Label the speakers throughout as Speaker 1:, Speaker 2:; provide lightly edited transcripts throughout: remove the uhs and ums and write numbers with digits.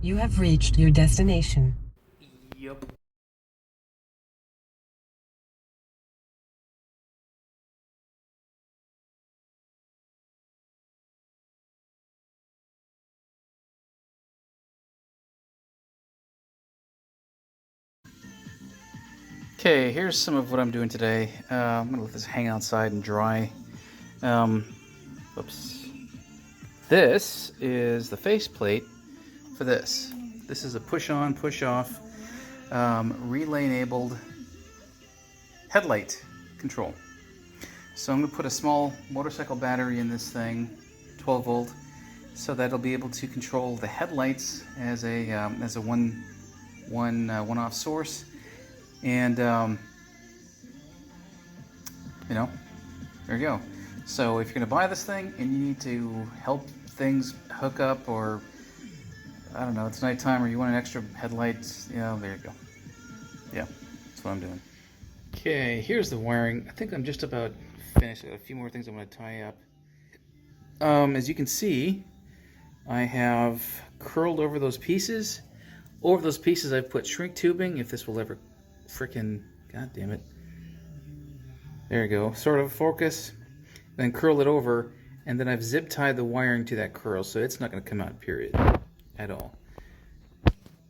Speaker 1: You have reached your destination.
Speaker 2: Yep. Okay, here's some of what I'm doing today. I'm gonna let this hang outside and dry. Um, Oops. This is the faceplate for this. This is a push-on, push-off, relay-enabled headlight control. So I'm gonna put a small motorcycle battery in this thing, 12 volt, so that it'll be able to control the headlights as a one-off source. And you know, there you go. So if you're gonna buy this thing and you need to help things hook up, or I don't know, it's nighttime, or you want an extra headlight, there you go. Yeah, that's what I'm doing. Okay, here's the wiring. I think I'm just about finished. I got a few more things I'm gonna tie up. As you can see, I have curled over those pieces. Over those pieces, I've put shrink tubing. If this will ever frickin', god damn it. There you go, sort of focus. Then curl it over, and then I've zip tied the wiring to that curl, so it's not going to come out, period, at all.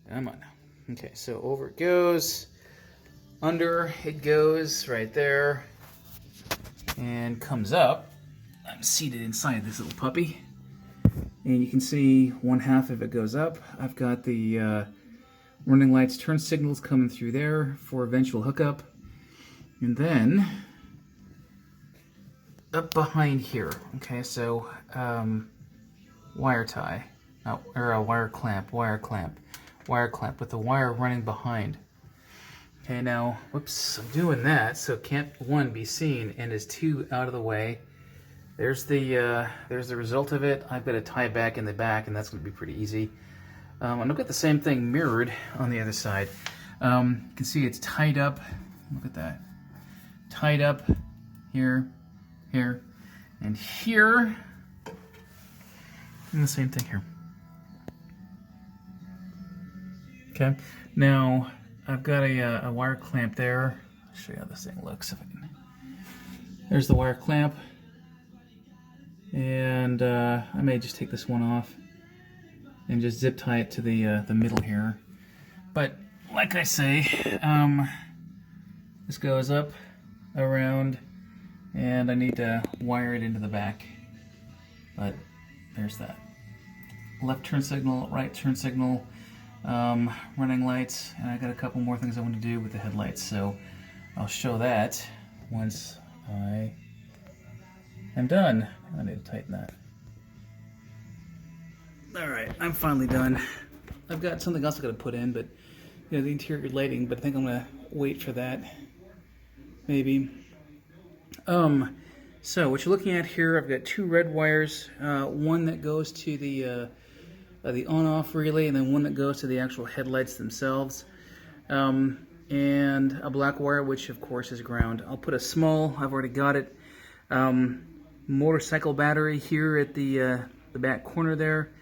Speaker 2: Come on now. Okay, so over it goes, under it goes, right there, and comes up. I'm seated inside this little puppy, and you can see one half of it goes up. I've got the running lights, turn signals coming through there for eventual hookup, and then up behind here, okay, so wire tie, or a wire clamp with the wire running behind. Okay, now, whoops, I'm doing that, so can't one be seen, and is two out of the way. There's the result of it. I've got to tie it back in the back, and that's going to be pretty easy. And I've got the same thing mirrored on the other side. You can see it's tied up. Look at that, tied up here. Here and here, and the same thing here. Okay, now I've got a wire clamp there. I'll show you how this thing looks. There's the wire clamp, and I may just take this one off and just zip tie it to the middle here. But like I say, this goes up, around, and I need to wire it into the back. But there's that. Left turn signal, right turn signal, running lights, and I got a couple more things I want to do with the headlights, so I'll show that once I am done. I need to tighten that. Alright, I'm finally done. I've got something else I gotta put in, but the interior lighting, but I think I'm gonna wait for that. Maybe. So what you're looking at here, I've got two red wires, one that goes to the on-off relay, and then one that goes to the actual headlights themselves, and a black wire, which of course is ground. I'll put a small, I've already got it, motorcycle battery here at the back corner there,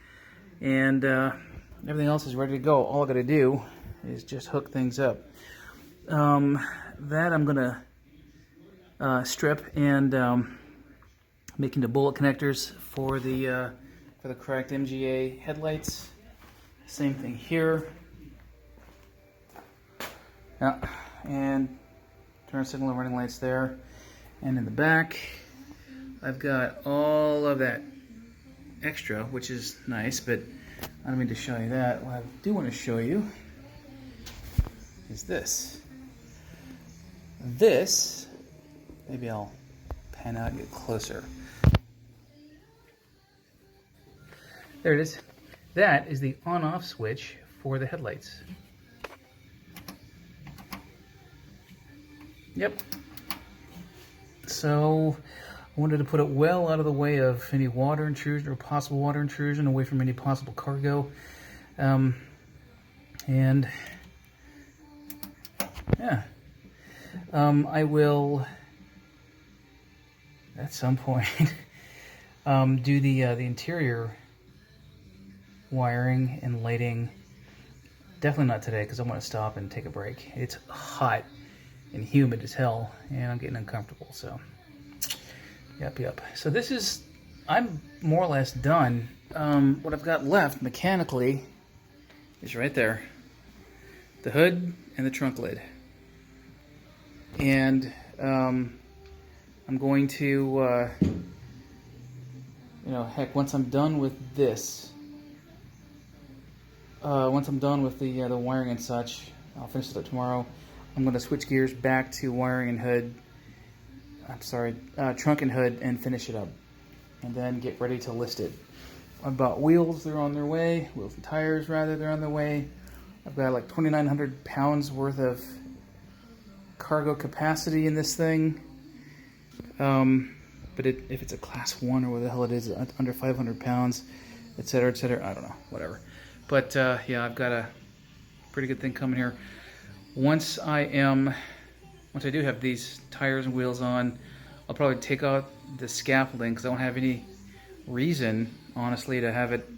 Speaker 2: and everything else is ready to go. All I gotta do is just hook things up. That I'm gonna strip and make into bullet connectors for the correct MGA headlights. Same thing here. Yeah, and turn signal and running lights there. And in the back, I've got all of that extra, which is nice, but I don't mean to show you that. What I do want to show you is this. This, maybe I'll pan out and get closer. There it is. That is the on-off switch for the headlights. Yep. So I wanted to put it well out of the way of any water intrusion or possible water intrusion, away from any possible cargo. And yeah, I will at some point do the interior wiring and lighting definitely not today because I want to stop and take a break. It's hot and humid as hell, and I'm getting uncomfortable. So, yep. So this is, I'm more or less done. What I've got left mechanically is right there, the hood and the trunk lid, and I'm going to, heck, once I'm done with this, once I'm done with the wiring and such, I'll finish it up tomorrow. I'm going to switch gears back to wiring and hood. Trunk and hood, and finish it up, and then get ready to list it. I bought wheels; they're on their way. Wheels and tires, rather, they're on their way. I've got like 2,900 pounds worth of cargo capacity in this thing. But if it's a class 1 or what the hell it is, under 500 pounds, etc., I don't know, whatever. But yeah, I've got a pretty good thing coming here. Once I do have these tires and wheels on, I'll probably take out the scaffolding because I don't have any reason, honestly, to have it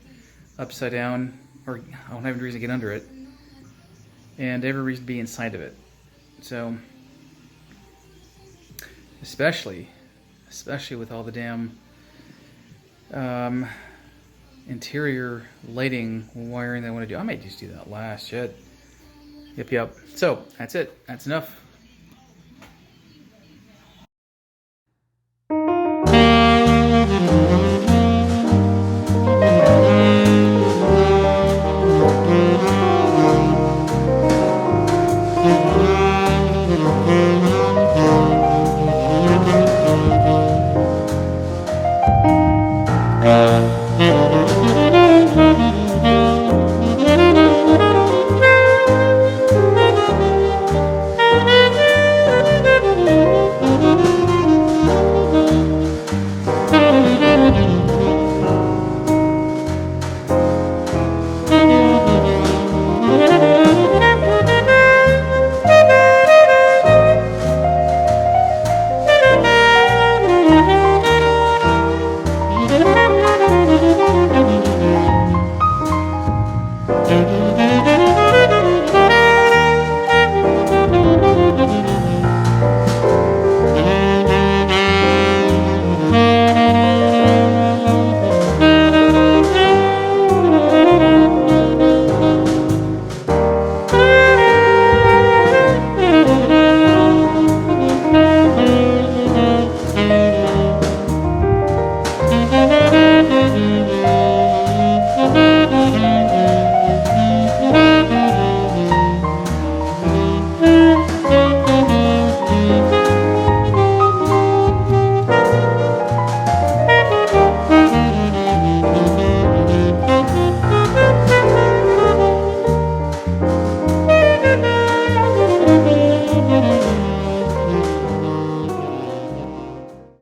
Speaker 2: upside down, or I don't have any reason to get under it, and every reason to be inside of it. So, especially with all the damn interior lighting wiring that I want to do. I might just do that last. Shit. Yep. So, that's it. That's enough.